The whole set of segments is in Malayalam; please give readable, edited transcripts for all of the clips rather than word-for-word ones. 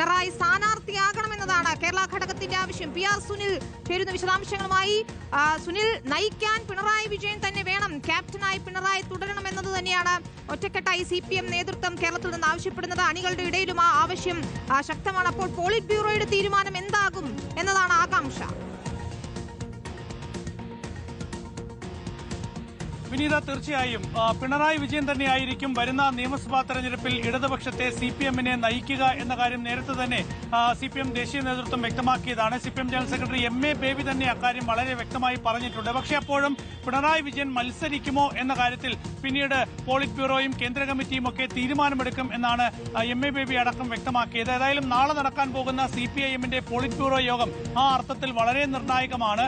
പിണറായി സ്ഥാനാർത്ഥിയാകണമെന്നതാണ് കേരള ഘടകത്തിന്റെ ആവശ്യം. PR സുനിൽ ചേരുന്ന വിശദാംശങ്ങളുമായി. സുനിൽ, നയിക്കാൻ പിണറായി വിജയൻ തന്നെ വേണം, ക്യാപ്റ്റനായി പിണറായി തുടരണമെന്നത് തന്നെയാണ് ഒറ്റക്കെട്ടായി CPM നേതൃത്വം കേരളത്തിൽ നിന്ന് ആവശ്യപ്പെടുന്നത്. അണികളുടെ ഇടയിലും ആ ആവശ്യം ശക്തമാണ്. അപ്പോൾ പോളിറ്റ് ബ്യൂറോയുടെ തീരുമാനം എന്താകും എന്നതാണ് ആകാംക്ഷ. വിനീത, തീർച്ചയായും പിണറായി വിജയൻ തന്നെയായിരിക്കും വരുന്ന നിയമസഭാ തെരഞ്ഞെടുപ്പിൽ ഇടതുപക്ഷത്തെ CPM-നെ നയിക്കുക എന്ന കാര്യം നേരത്തെ തന്നെ CPM ദേശീയ നേതൃത്വം വ്യക്തമാക്കിയതാണ്. CPM general secretary MA baby തന്നെ അക്കാര്യം വളരെ വ്യക്തമായി പറഞ്ഞിട്ടുണ്ട്. പക്ഷേ അപ്പോഴും പിണറായി വിജയൻ മത്സരിക്കുമോ എന്ന കാര്യത്തിൽ പിന്നീട് പോളിറ്റ് ബ്യൂറോയും കേന്ദ്ര കമ്മിറ്റിയും ഒക്കെ തീരുമാനമെടുക്കും എന്നാണ് MA ബേബി അടക്കം വ്യക്തമാക്കിയത്. ഏതായാലും നാളെ നടക്കാൻ പോകുന്ന CPIM-ന്റെ പോളിറ്റ് ബ്യൂറോ യോഗം ആ അർത്ഥത്തിൽ വളരെ നിർണായകമാണ്.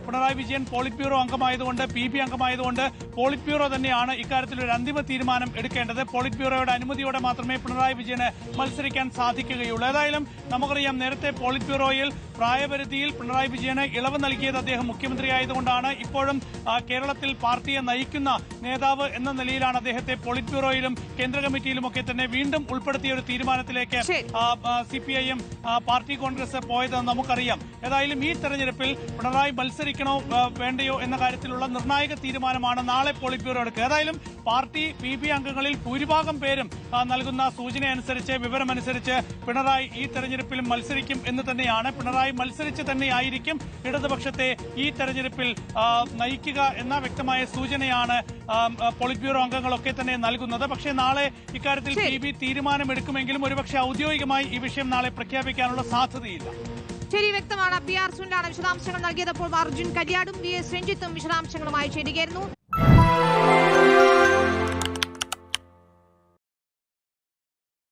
പിണറായി വിജയൻ പോളിറ്റ് ബ്യൂറോ അംഗമായതുകൊണ്ട്, PB അംഗമായതുകൊണ്ട് പോളിറ്റ് ബ്യൂറോ തന്നെയാണ് ഇക്കാര്യത്തിൽ ഒരു അന്തിമ തീരുമാനം എടുക്കേണ്ടത്. പോളിറ്റ് ബ്യൂറോയുടെ അനുമതിയോടെ മാത്രമേ പിണറായി വിജയന് മത്സരിക്കാൻ സാധിക്കുകയുള്ളൂ. ഏതായാലും നമുക്കറിയാം, നേരത്തെ പോളിറ്റ് ബ്യൂറോയിൽ പ്രായപരിധിയിൽ പിണറായി വിജയന് ഇളവ് നൽകിയത് അദ്ദേഹം മുഖ്യമന്ത്രിയായതുകൊണ്ടാണ്. ഇപ്പോഴും കേരളത്തിൽ പാർട്ടിയെ നയിക്കുന്ന നേതാവ് എന്ന നിലയിലാണ് അദ്ദേഹത്തെ പോളിറ്റ് ബ്യൂറോയിലും കേന്ദ്ര കമ്മിറ്റിയിലുമൊക്കെ തന്നെ വീണ്ടും ഉൾപ്പെടുത്തിയ ഒരു തീരുമാനത്തിലേക്ക് CPIM പാർട്ടി കോൺഗ്രസ് പോയതെന്ന് നമുക്കറിയാം. ഏതായാലും ഈ തെരഞ്ഞെടുപ്പിൽ പിണറായി മത്സരിക്കണോ വേണ്ടയോ എന്ന കാര്യത്തിലുള്ള നിർണായക തീരുമാനമാണ് നാളെ പോളിറ്റ് ബ്യൂറോ എടുക്കുക. ഏതായാലും പാർട്ടി PB അംഗങ്ങളിൽ ഭൂരിഭാഗം പേരും നൽകുന്ന സൂചനയനുസരിച്ച്, വിവരമനുസരിച്ച് പിണറായി ഈ തെരഞ്ഞെടുപ്പിലും മത്സരിക്കും എന്ന് തന്നെയാണ്. പിണറായി മത്സരിച്ച് തന്നെയായിരിക്കും ഇടതുപക്ഷത്തെ ഈ തെരഞ്ഞെടുപ്പിൽ നയിക്കുക എന്ന വ്യക്തമായ സൂചനയാണ് പോളിറ്റ് ബ്യൂറോ അംഗങ്ങളൊക്കെ തന്നെ നൽകുന്നത്. പക്ഷേ നാളെ ഇക്കാര്യത്തിൽ PB തീരുമാനമെടുക്കുമെങ്കിലും ഒരുപക്ഷെ ഔദ്യോഗികമായി ഈ വിഷയം നാളെ പ്രഖ്യാപിക്കാനുള്ള സാധ്യതയില്ല. ശരി, വ്യക്തമാണ്. PR സുനിലാണ് വിശദാംശങ്ങൾ നൽകിയത്. അപ്പോൾ അർജുൻ കരിയാടും VS രഞ്ജിത്തും വിശദാംശങ്ങളുമായി ചേരുകയായിരുന്നു.